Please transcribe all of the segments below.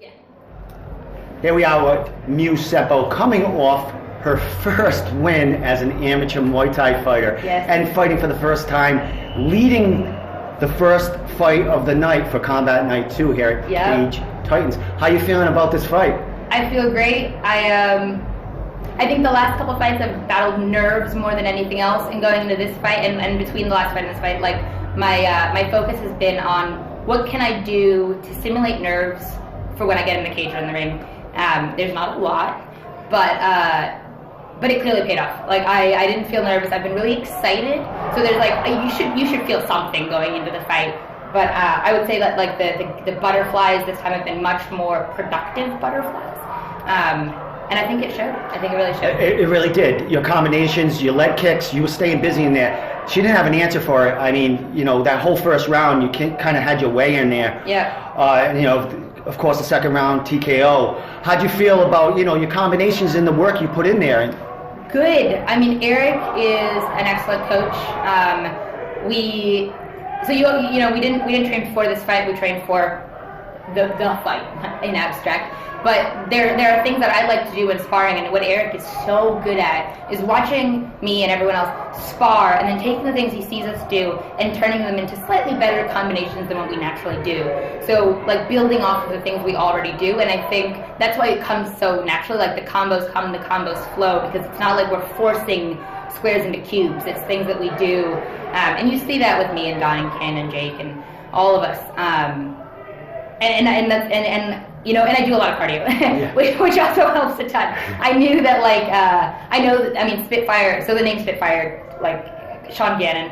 Yeah. Here we are with Seppo coming off her first win as an amateur Muay Thai fighter. Yes. And fighting for the first time, leading the first fight of the night for Combat Night 2 here at Cage Titans. How you feeling about this fight? I feel great. I think the last couple fights I've battled nerves more than anything else, and going into this fight and between the last fight and this fight, like my focus has been on what can I do to simulate nerves for when I get in the cage or in the ring. There's not a lot, but it clearly paid off. Like I didn't feel nervous. I've been really excited. So there's like you should feel something going into the fight. But I would say that like the butterflies this time have been much more productive butterflies. And I think it showed. I think it really showed. It really did. Your combinations, your leg kicks, you were staying busy in there. She didn't have an answer for it. I mean, you know, that whole first round, you kind of had your way in there. Yeah. And, you know, of course, the second round, TKO. How'd you feel about, you know, your combinations and the work you put in there? Good. I mean, Eric is an excellent coach. We didn't train before this fight. We trained for the fight in abstract. But there are things that I like to do in sparring, and what Eric is so good at is watching me and everyone else spar and then taking the things he sees us do and turning them into slightly better combinations than what we naturally do. So like building off of the things we already do, and I think that's why it comes so naturally. Like the combos come, the combos flow, because it's not like we're forcing squares into cubes. It's things that we do, and you see that with me and Don and Ken and Jake and all of us. And I do a lot of cardio, Yeah. which also helps a ton. I knew that Spitfire, so the name Spitfire, like Sean Gannon,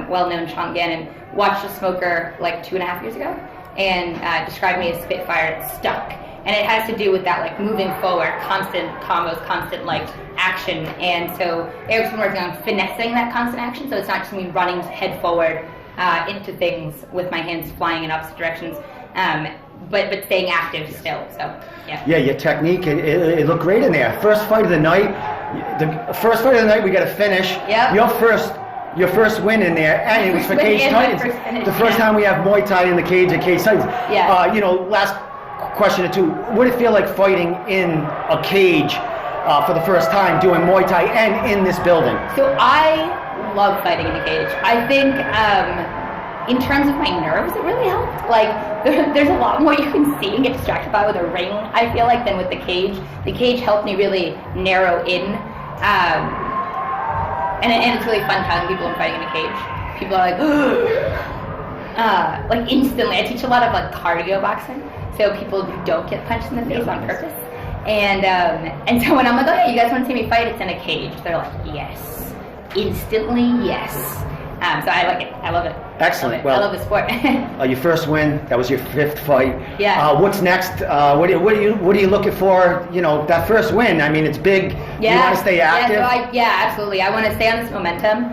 well-known Sean Gannon, watched a smoker like 2.5 years ago and described me as Spitfire stuck. And it has to do with that like moving forward, constant combos, constant like action. And so Eric's been working on finessing that constant action, so it's not just me running head forward into things with my hands flying in opposite directions. But staying active still, so yeah. Yeah, your technique, it looked great in there. First fight of the night, we got to finish. Yep. Your first win in there, and it was for Cage Titans. The first time we have Muay Thai in the cage at Cage Titans. Yeah. Last question or two, what did it feel like fighting in a cage for the first time, doing Muay Thai and in this building? So I love fighting in a cage. I think in terms of my nerves, it really helped. Like, there's a lot more you can see and get distracted by with a ring, I feel like, than with the cage. The cage helped me really narrow in. And it's really fun telling people I'm fighting in a cage. People are like, like instantly. I teach a lot of like cardio boxing, so people who don't get punched in the face on purpose. And so when I'm like, oh yeah, you guys want to see me fight? It's in a cage. They're like, yes, instantly, yes. So I like it. I love it. Excellent. I love the sport. Your first win. That was your 5th fight. Yeah. What's next? What are you looking for? You know, that first win. I mean, it's big. Yeah. You want to stay active? Yeah, absolutely. I want to stay on this momentum.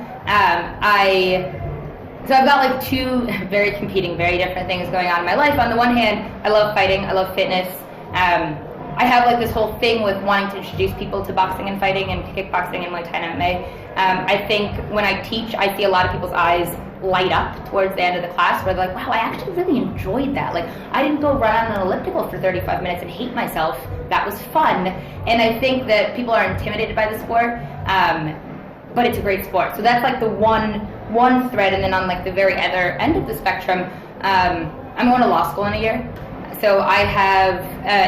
So I've got like two very competing, very different things going on in my life. On the one hand, I love fighting. I love fitness. I have like this whole thing with wanting to introduce people to boxing and fighting and kickboxing and Muay Thai and MMA. I think when I teach, I see a lot of people's eyes light up towards the end of the class where they're like, wow, I actually really enjoyed that. Like, I didn't go run on an elliptical for 35 minutes and hate myself. That was fun. And I think that people are intimidated by the sport, but it's a great sport. So that's like the one thread. And then on like the very other end of the spectrum, I'm going to law school in a year. So I have,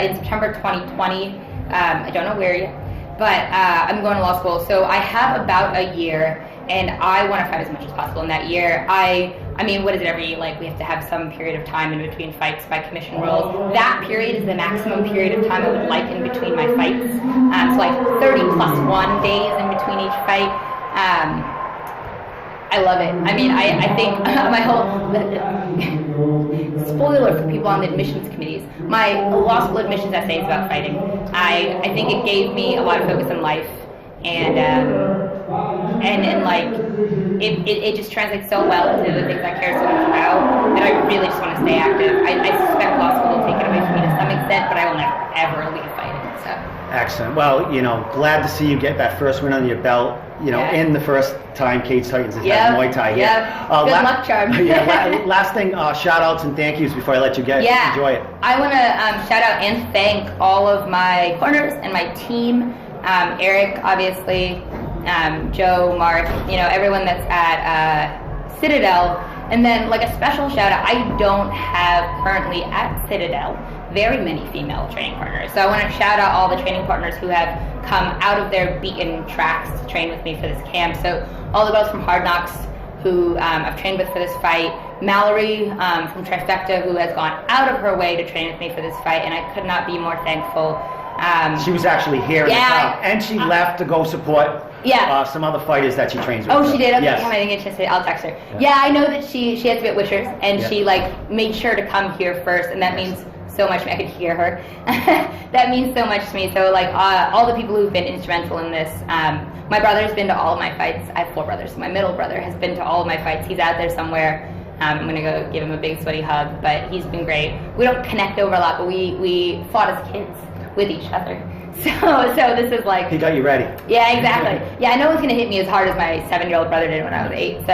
in September 2020, I don't know where yet, but I'm going to law school. So I have about a year, and I want to fight as much as possible in that year. I mean, what is it we have to have some period of time in between fights by commission rules. That period is the maximum period of time I would like in between my fights. So like 30+1 days in between each fight. I love it. I mean, I think my whole, spoiler for people on the admissions committees, my law school admissions essay is about fighting. I think it gave me a lot of focus in life, and like, it just translates so well into the things I care so much about that I really just want to stay active. I suspect law school will take it away from me to some extent, but I will never, ever leave fighting, so. Excellent. Well, glad to see you get that first win under your belt. you know, Yeah. in the first time Cage Titans has Yep, had Muay Thai. yep. Good luck charm. Last thing, shout outs and thank yous before I let you get enjoy it. I want to shout out and thank all of my corners and my team. Eric, obviously, Joe, Mark, you know, everyone that's at Citadel. And then, like, a special shout out, I don't have currently at Citadel very many female training partners. So I want to shout out all the training partners who have come out of their beaten tracks to train with me for this camp. So all the girls from Hard Knocks who I've trained with for this fight, Mallory from Trifecta, who has gone out of her way to train with me for this fight, and I could not be more thankful. She was actually here in the town, and she left to go support some other fighters that she trains with. Oh, she did? Okay, yes. I didn't get a chance to say. I'll text her. Yeah, I know that she has to be at Wishers, and she like made sure to come here first, and that means so much. I could hear her. That means so much to me. So like all the people who've been instrumental in this. My brother's been to all of my fights. I have 4 brothers. So my middle brother has been to all of my fights. He's out there somewhere. I'm gonna go give him a big sweaty hug, but he's been great. We don't connect over a lot, but we fought as kids with each other. So this is like... He got you ready. Yeah, exactly. Yeah, no one's gonna hit me as hard as my 7-year-old brother did when I was 8. So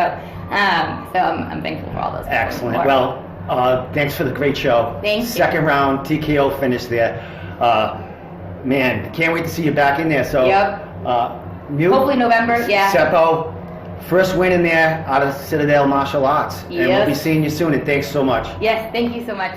I'm thankful for all those. Excellent. Well, thanks for the great show. Thank you. Second round TKO finish there. Man, can't wait to see you back in there. So, hopefully November. Yeah. Seppo, first win in there out of Citadel Martial Arts. And we'll be seeing you soon. And thanks so much. Yes, thank you so much.